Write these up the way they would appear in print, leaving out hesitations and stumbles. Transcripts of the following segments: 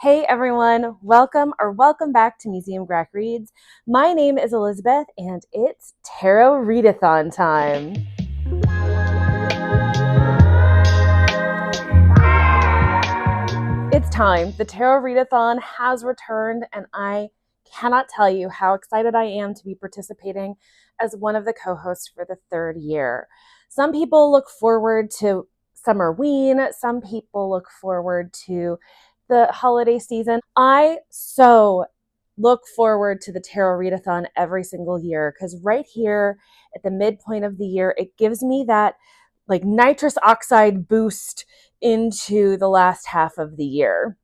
Hey everyone, welcome back to Museum Grack Reads. My name is Elizabeth and it's Tarot Readathon time. It's time. The Tarot Readathon has returned and I cannot tell you how excited I am to be participating as one of the co-hosts for the third year. Some people look forward to Summerween, some people look forward to the holiday season. I so look forward to the Tarot Readathon every single year because right here at the midpoint of the year, it gives me that like nitrous oxide boost into the last half of the year.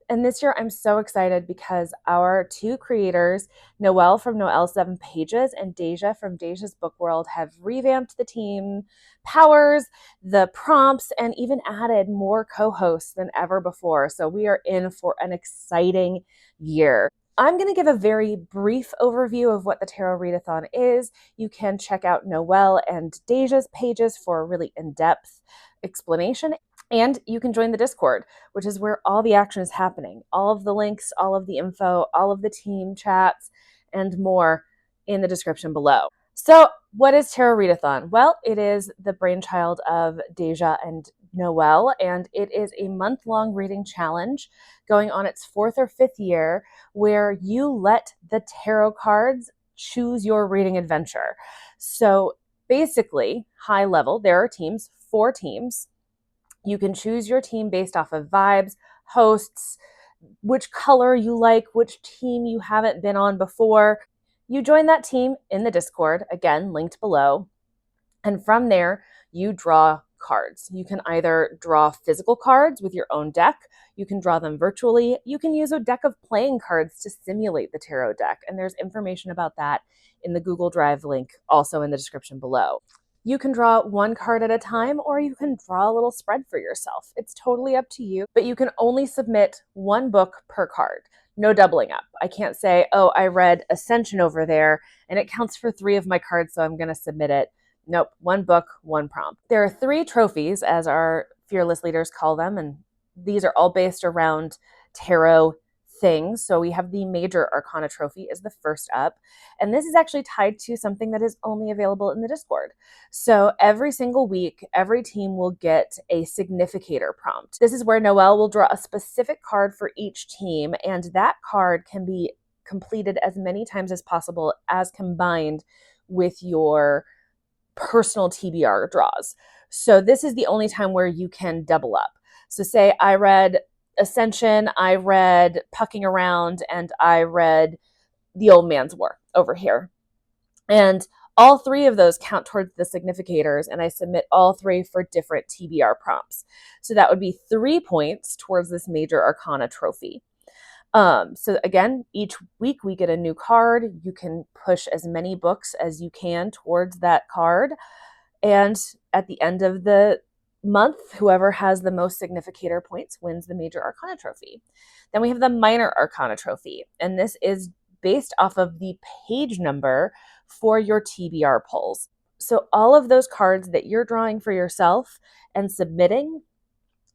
And this year, I'm so excited because our two creators, Noelle from Noelle 7 Pages and Deja from Deja's Book World, have revamped the team powers, the prompts, and even added more co-hosts than ever before. So we are in for an exciting year. I'm going to give a very brief overview of what the Tarot Readathon is. You can check out Noelle and Deja's pages for a really in-depth explanation. And you can join the Discord, which is where all the action is happening. All of the links, all of the info, all of the team chats, and more in the description below. So what is Tarot Readathon? Well, it is the brainchild of Deja and Noelle, and it is a month-long reading challenge going on its 4th or 5th year where you let the tarot cards choose your reading adventure. So basically, high level, there are teams, 4 teams. You can choose your team based off of vibes, hosts, which color you like, which team you haven't been on before. You join that team in the Discord, again, linked below. And from there, you draw cards. You can either draw physical cards with your own deck, you can draw them virtually, you can use a deck of playing cards to simulate the tarot deck. And there's information about that in the Google Drive link, also in the description below. You can draw one card at a time, or you can draw a little spread for yourself. It's totally up to you, but you can only submit one book per card. No doubling up. I can't say, oh, I read Ascension over there, and it counts for 3 of my cards, so I'm going to submit it. Nope, one book, one prompt. There are 3 trophies, as our fearless leaders call them, and these are all based around tarot things. So we have the Major Arcana Trophy is the first up. And this is actually tied to something that is only available in the Discord. So every single week, every team will get a significator prompt. This is where Noelle will draw a specific card for each team, and that card can be completed as many times as possible as combined with your personal TBR draws. So this is the only time where you can double up. So say I read Ascension, I read Pucking Around, and I read The Old Man's War over here. And all 3 of those count towards the significators, and I submit all 3 for different TBR prompts. So that would be 3 points towards this Major Arcana trophy. So again, each week we get a new card. You can push as many books as you can towards that card. And at the end of the month, whoever has the most significator points wins the Major Arcana trophy. Then we have the Minor Arcana trophy, and this is based off of the page number for your TBR pulls. So all of those cards that you're drawing for yourself and submitting,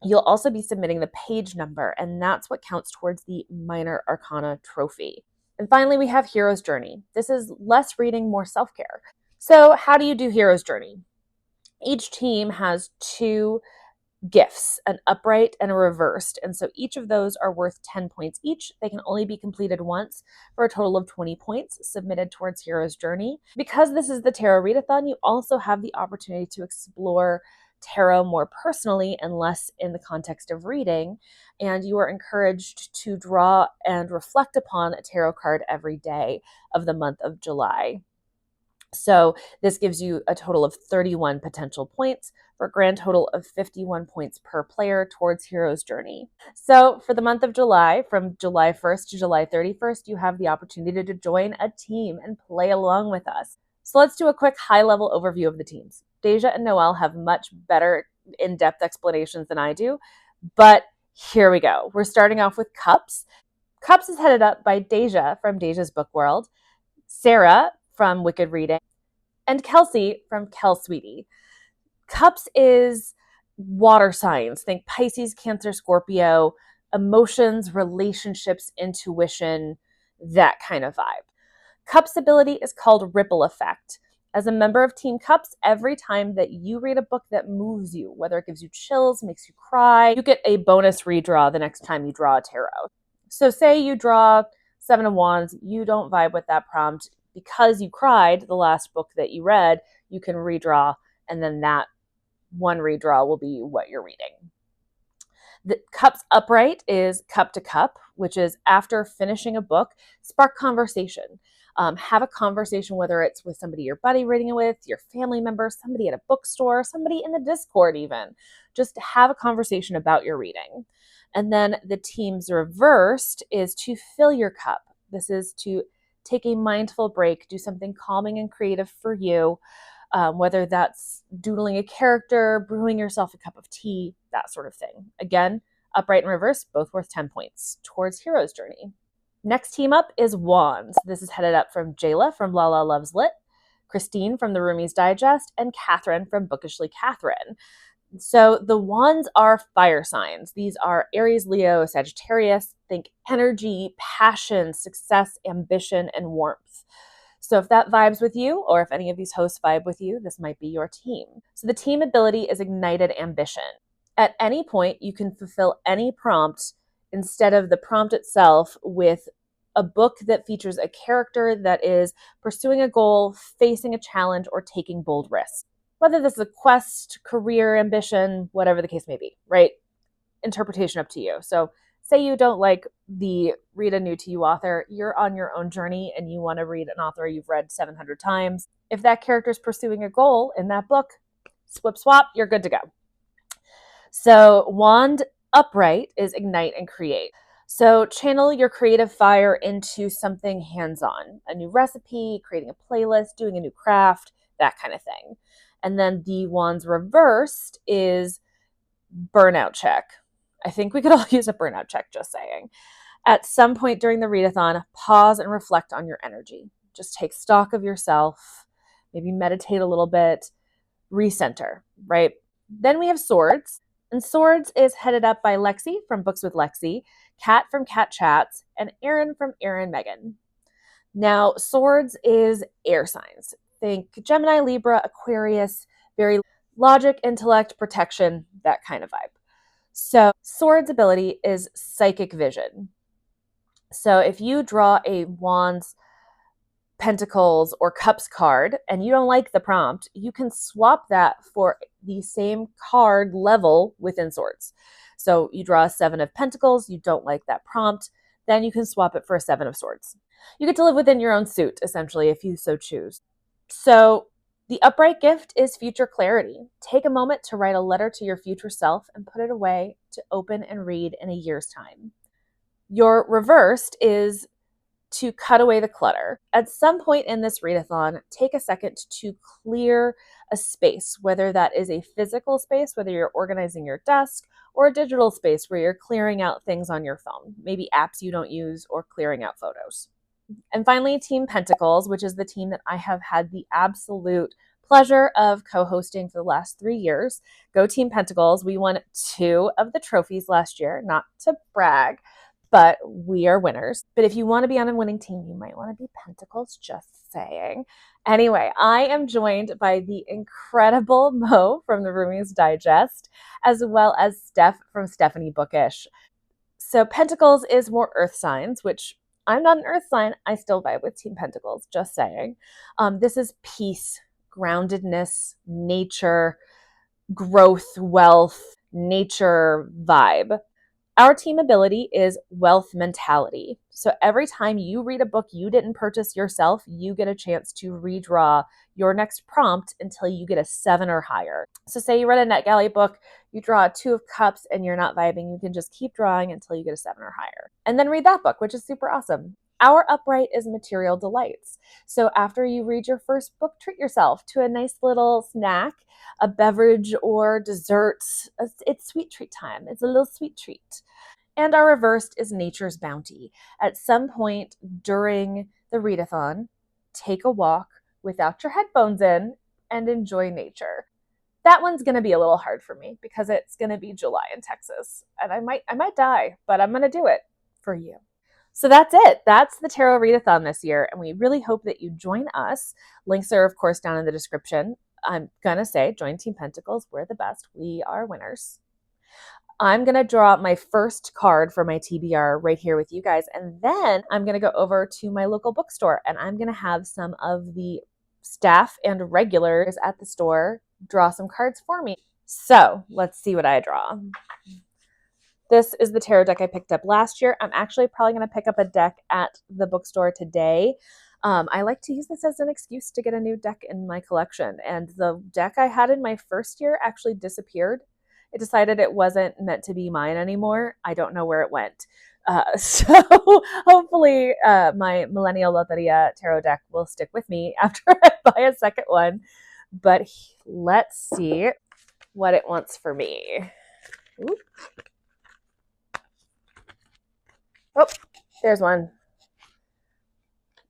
you'll also be submitting the page number, and that's what counts towards the Minor Arcana trophy. And finally, we have Hero's Journey. This is less reading, more self-care. So how do you do Hero's Journey? Each team has 2 gifts, an upright and a reversed. And so each of those are worth 10 points each. They can only be completed once for a total of 20 points submitted towards Hero's Journey. Because this is the Tarot Readathon, you also have the opportunity to explore tarot more personally and less in the context of reading. And you are encouraged to draw and reflect upon a tarot card every day of the month of July. So this gives you a total of 31 potential points for a grand total of 51 points per player towards Hero's Journey. So for the month of July, from July 1st to July 31st, you have the opportunity to join a team and play along with us. So let's do a quick high-level overview of the teams. Deja and Noelle have much better in-depth explanations than I do, but here we go. We're starting off with Cups. Cups is headed up by Deja from Deja's Book World, Sarah from Wicked Reading, and Kelsey from Kel Sweetie. Cups is water signs. Think Pisces, Cancer, Scorpio, emotions, relationships, intuition, that kind of vibe. Cups ability is called Ripple Effect. As a member of Team Cups, every time that you read a book that moves you, whether it gives you chills, makes you cry, you get a bonus redraw the next time you draw a tarot. So say you draw Seven of Wands, you don't vibe with that prompt. Because you cried the last book that you read, you can redraw, and then that one redraw will be what you're reading. The Cups Upright is cup to cup, which is after finishing a book, spark conversation. Have a conversation, whether it's with somebody your buddy reading it with, your family member, somebody at a bookstore, somebody in the Discord even. Just have a conversation about your reading. And then the Team's Reversed is to fill your cup. This is to take a mindful break, do something calming and creative for you, whether that's doodling a character, brewing yourself a cup of tea, that sort of thing. Again, upright and reverse, both worth 10 points towards Hero's Journey. Next team up is Wands. This is headed up from Jayla from Lala Loves Lit, Christine from the Roomies Digest, and Catherine from Bookishly Catherine. So the Wands are fire signs. These are Aries, Leo, Sagittarius. Think energy, passion, success, ambition, and warmth. So if that vibes with you, or if any of these hosts vibe with you, this might be your team. So the team ability is Ignited Ambition. At any point, you can fulfill any prompt instead of the prompt itself with a book that features a character that is pursuing a goal, facing a challenge, or taking bold risks. Whether this is a quest, career, ambition, whatever the case may be, right? Interpretation up to you. So say you don't like the read a new to you author, you're on your own journey and you want to read an author you've read 700 times. If that character is pursuing a goal in that book, swip swap, you're good to go. So Wand Upright is Ignite and Create. So channel your creative fire into something hands-on, a new recipe, creating a playlist, doing a new craft, that kind of thing. And then the Wands Reversed is Burnout Check. I think we could all use a burnout check, just saying. At some point during the readathon, pause and reflect on your energy. Just take stock of yourself, maybe meditate a little bit, recenter, right? Then we have Swords. And Swords is headed up by Lexi from Books with Lexi, Kat from Kat Chats, and Aaron from Aaron Megan. Now, Swords is air signs. Think Gemini, Libra, Aquarius, very logic, intellect, protection, that kind of vibe. So Swords ability is Psychic Vision. So if you draw a Wands, Pentacles, or Cups card and you don't like the prompt, you can swap that for the same card level within Swords. So you draw a Seven of Pentacles, you don't like that prompt, then you can swap it for a Seven of Swords. You get to live within your own suit, essentially, if you so choose. So the upright gift is future clarity. Take a moment to write a letter to your future self and put it away to open and read in a year's time. Your reversed is to cut away the clutter. At some point in this readathon, take a second to clear a space, whether that is a physical space, whether you're organizing your desk, or a digital space where you're clearing out things on your phone, maybe apps you don't use or clearing out photos. And finally, Team Pentacles, which is the team that I have had the absolute pleasure of co-hosting for the last 3 years. Go Team Pentacles. We won 2 of the trophies last year, not to brag, but we are winners. But if you want to be on a winning team, you might want to be Pentacles, just saying. Anyway, I am joined by the incredible Mo from the Roomies Digest, as well as Steph from Stephanie Bookish. So Pentacles is more earth signs, which I'm not an earth sign. I still vibe with Team Pentacles, just saying. This is peace, groundedness, nature, growth, wealth, nature vibe. Our team ability is Wealth Mentality. So every time you read a book you didn't purchase yourself, you get a chance to redraw your next prompt until you get a 7 or higher. So say you read a NetGalley book, you draw a 2 of Cups and you're not vibing, you can just keep drawing until you get a 7 or higher. And then read that book, which is super awesome. Our upright is Material Delights. So after you read your first book, treat yourself to a nice little snack, a beverage or dessert. It's sweet treat time. It's a little sweet treat. And our reversed is Nature's Bounty. At some point during the readathon, take a walk without your headphones in and enjoy nature. That one's going to be a little hard for me because it's going to be July in Texas, and I might die, but I'm going to do it for you. So that's it. That's the Tarot Readathon this year, and we really hope that you join us. Links are, of course, down in the description. I'm going to say, join Team Pentacles. We're the best. We are winners. I'm going to draw my first card for my TBR right here with you guys, and then I'm going to go over to my local bookstore, and I'm going to have some of the staff and regulars at the store draw some cards for me. So let's see what I draw. This is the tarot deck I picked up last year. I'm actually probably going to pick up a deck at the bookstore today. I like to use this as an excuse to get a new deck in my collection. And the deck I had in my first year actually disappeared. It decided it wasn't meant to be mine anymore. I don't know where it went. So hopefully my Millennial Loteria tarot deck will stick with me after I buy a second one. But let's see what it wants for me. Ooh. Oh, there's one.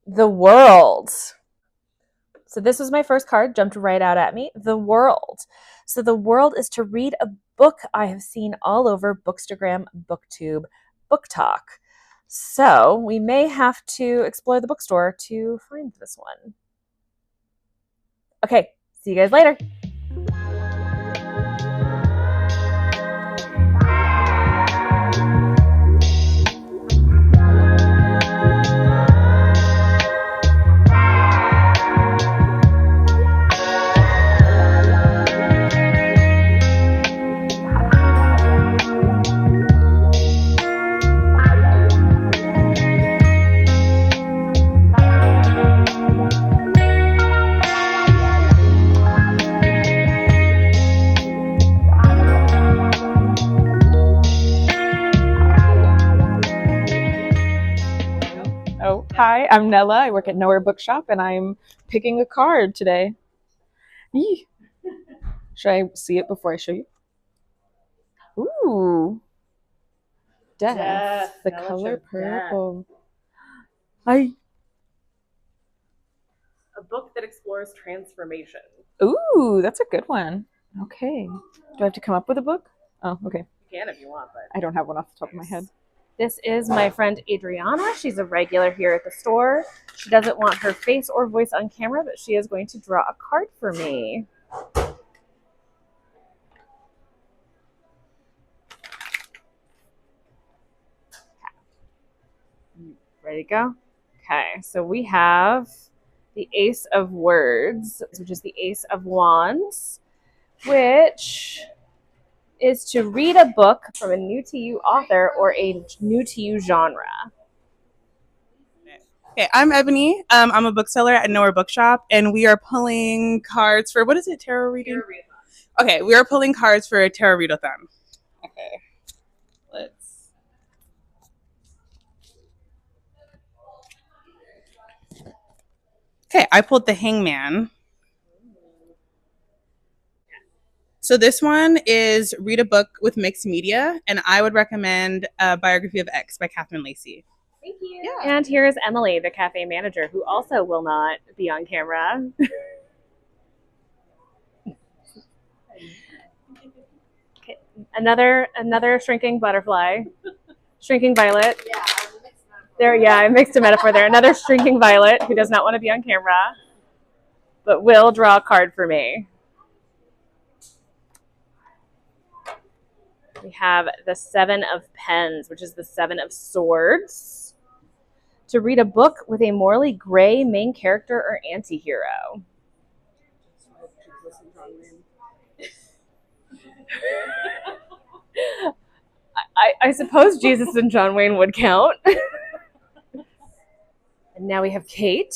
The World. So this was my first card, jumped right out at me. The World. So the World is to read a book I have seen all over Bookstagram, BookTube, BookTok. So we may have to explore the bookstore to find this one. Okay, see you guys later. Oh, hi, I'm Nella. I work at Nowhere Bookshop, and I'm picking a card today. Yee. Should I see it before I show you? Ooh. Death. The color purple. A book that explores transformation. Ooh, that's a good one. Okay. Do I have to come up with a book? Oh, okay. You can if you want, but I don't have one off the top of my head. This is my friend Adriana. She's a regular here at the store. She doesn't want her face or voice on camera, but she is going to draw a card for me. Ready to go? Okay, so we have the Ace of Words, which is the Ace of Wands, which is to read a book from a new to you author or a new to you genre. Okay, I'm Ebony. I'm a bookseller at Nowhere Bookshop, and we are pulling cards for, what is it, tarot reading? Okay, we are pulling cards for a tarot readathon. Okay, let's. Okay, I pulled the Hangman. So this one is read a book with mixed media, and I would recommend Biography of X by Catherine Lacey. Thank you. Yeah. And here is Emily, the cafe manager, who also will not be on camera. Okay. Another shrinking butterfly. Shrinking violet. Yeah. There, yeah, I mixed a metaphor there. Another shrinking violet who does not want to be on camera, but will draw a card for me. We have the Seven of Pens, which is the Seven of Swords. To read a book with a morally gray main character or anti-hero. I suppose Jesus and John Wayne would count. And now we have Kate,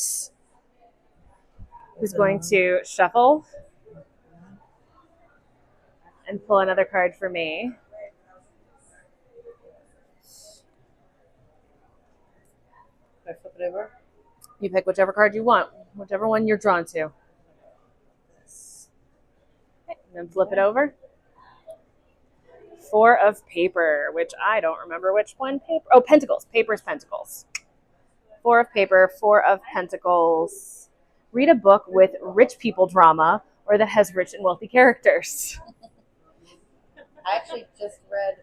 who's going to shuffle and pull another card for me. I flip it over? You pick whichever card you want, whichever one you're drawn to. Okay, and then flip it over. Four of Paper, which I don't remember which one. Paper. Oh, Pentacles. Paper's Pentacles. Four of Paper, Four of Pentacles. Read a book with rich people drama or that has rich and wealthy characters. I actually just read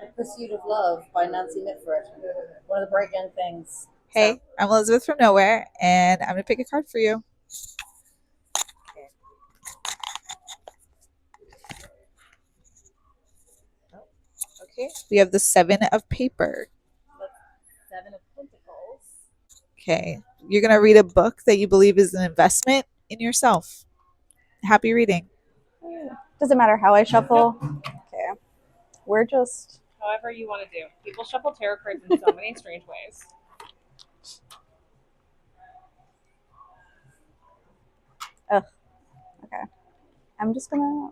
The Pursuit of Love by Nancy Mitford. One of the bright young things. Hey, I'm Elizabeth from Nowhere, and I'm going to pick a card for you. Okay, we have the Seven of Paper. Seven of Pentacles. Okay, you're going to read a book that you believe is an investment in yourself. Happy reading. Does it matter how I shuffle? Okay. We're just... However you want to do. People shuffle tarot cards in so many strange ways. Ugh. Okay. I'm just gonna...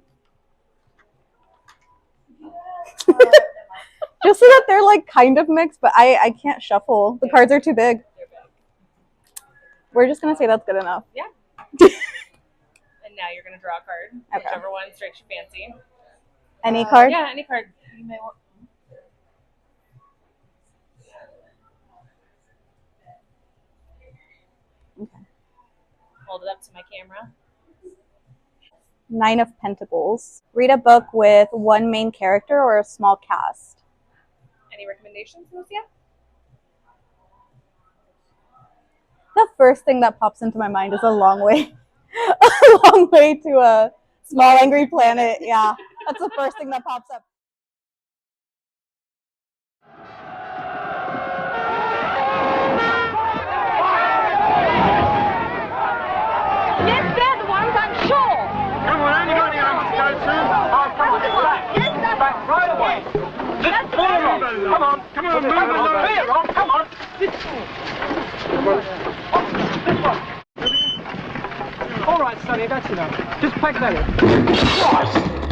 just so that they're like kind of mixed, but I can't shuffle. The cards are too big. They're big. We're just gonna say that's good enough. Yeah. And now you're going to draw a card. Okay. Whichever one strikes your fancy. Any card? Yeah, any card you may want. Okay. Hold it up to my camera. Nine of Pentacles. Read a book with one main character or a small cast. Any recommendations, Lucia? The first thing that pops into my mind is a long way. A long way to a small angry planet. Yeah, that's the first thing that pops up. Yes, they're the ones, I'm sure. Come on, only got any hours to go to. I'll come with it back. Yes, that's Back right away. Just pull her on. Come on, come on, move along. Clear on, come on. This one. All right, Sonny, that's enough. Just pack that in.